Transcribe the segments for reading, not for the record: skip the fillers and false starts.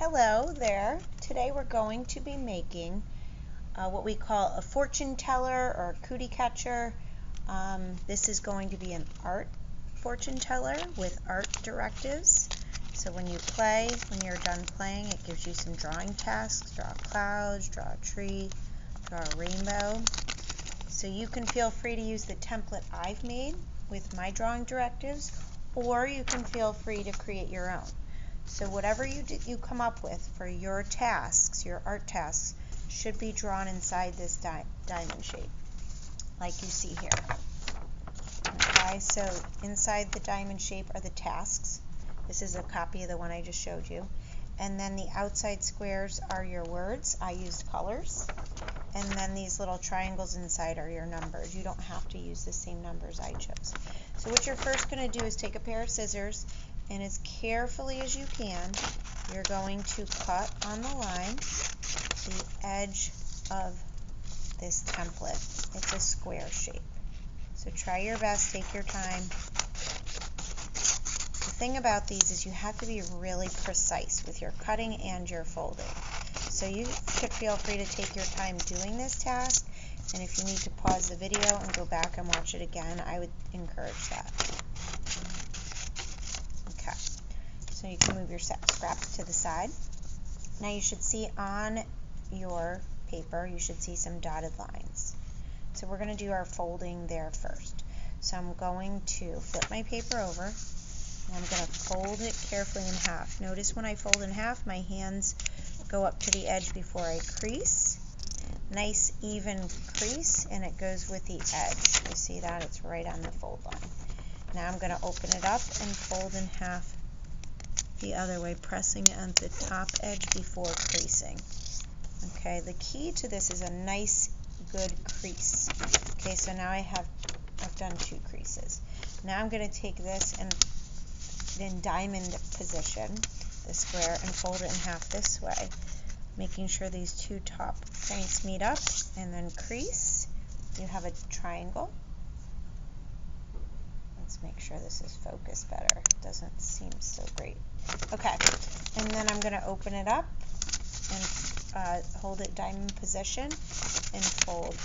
Hello there. Today we're going to be making what we call a fortune teller or cootie catcher. This is going to be an art fortune teller with art directives. So when you're done playing, it gives you some drawing tasks. Draw clouds, draw a tree, draw a rainbow. So you can feel free to use the template I've made with my drawing directives, or you can feel free to create your own. So whatever you come up with for your tasks, your art tasks, should be drawn inside this diamond shape, like you see here. Okay, so inside the diamond shape are the tasks. This is a copy of the one I just showed you. And then the outside squares are your words. I used colors. And then these little triangles inside are your numbers. You don't have to use the same numbers I chose. So what you're first going to do is take a pair of scissors, and as carefully as you can, you're going to cut on the line the edge of this template. It's a square shape. So try your best, take your time. The thing about these is you have to be really precise with your cutting and your folding. So you should feel free to take your time doing this task, and if you need to pause the video and go back and watch it again, I would encourage that. Okay, so you can move your scraps to the side. Now you should see on your paper, you should see some dotted lines. So we're going to do our folding there first. So I'm going to flip my paper over, and I'm going to fold it carefully in half. Notice when I fold in half, my hands go up to the edge before I crease. Nice even crease, and it goes with the edge. You see that? It's right on the fold line. Now I'm going to open it up and fold in half the other way, pressing at the top edge before creasing. Okay, the key to this is a nice, good crease. Okay, so now I've done 2 creases. Now I'm going to take this and in diamond position, the square, and fold it in half this way, making sure these 2 top points meet up, and then crease. You have a triangle. Let's make sure this is focused better. It doesn't seem so great. Okay, and then I'm going to open it up and hold it diamond position and fold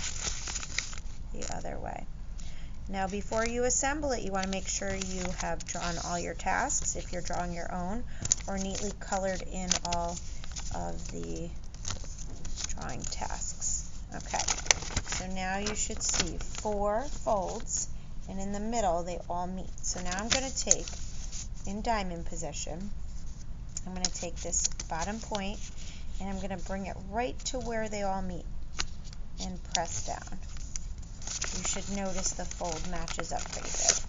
the other way. Now before you assemble it, you want to make sure you have drawn all your tasks, if you're drawing your own, or neatly colored in all of the drawing tasks. Okay, so now you should see 4 folds, and in the middle they all meet. So now I'm going to take, in diamond position, I'm going to take this bottom point, and I'm going to bring it right to where they all meet and press down. You should notice the fold matches up pretty good.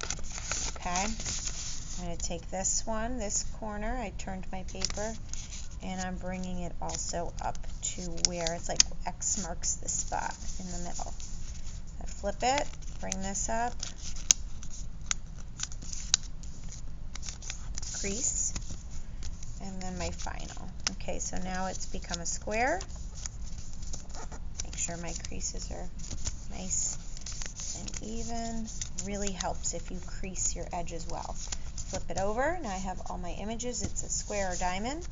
Okay, I'm going to take this one, this corner, I turned my paper, and I'm bringing it also up to where it's like X marks the spot in the middle. I flip it, bring this up, crease, and then my final. Okay, so now it's become a square. Make sure my creases are nice and even. Really helps if you crease your edge as well. Flip it over. Now I have all my images. It's a square or diamond.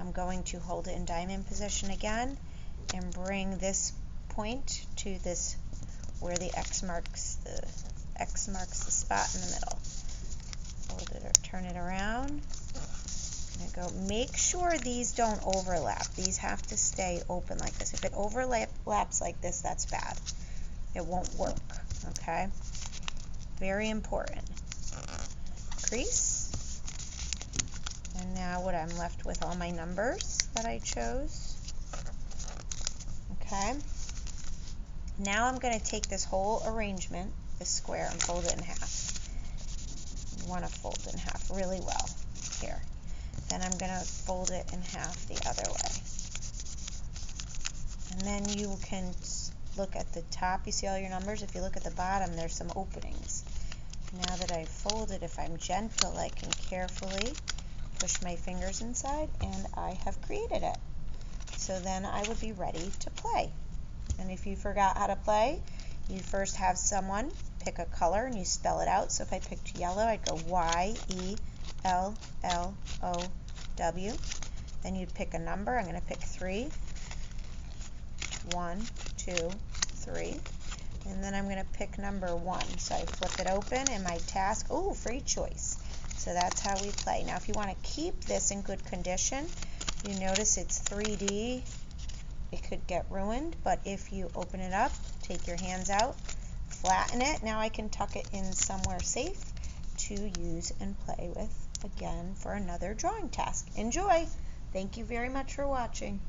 I'm going to hold it in diamond position again and bring this point to this where the X marks the spot in the middle. Hold it or turn it around. I'm going to go. Make sure these don't overlap. These have to stay open like this. If it overlaps like this, that's bad. It won't work. Okay? Very important. Crease. And now what I'm left with all my numbers that I chose. Okay? Now I'm going to take this whole arrangement, this square, and fold it in half. You want to fold it in half really well. Here. Then I'm going to fold it in half the other way. And then you can look at the top, you see all your numbers. If you look at the bottom, there's some openings. Now that I've folded, if I'm gentle, I can carefully push my fingers inside, and I have created it. So then I would be ready to play. And if you forgot how to play, you first have someone pick a color and you spell it out. So if I picked yellow, I'd go Y-E-L-L-O-W. Then you'd pick a number. I'm going to pick 3. 1, 2, 3. And then I'm going to pick number 1. So I flip it open, and my task, oh, free choice. So that's how we play. Now, if you want to keep this in good condition, you notice it's 3D. It could get ruined, but if you open it up, take your hands out, flatten it. Now I can tuck it in somewhere safe to use and play with again for another drawing task. Enjoy! Thank you very much for watching.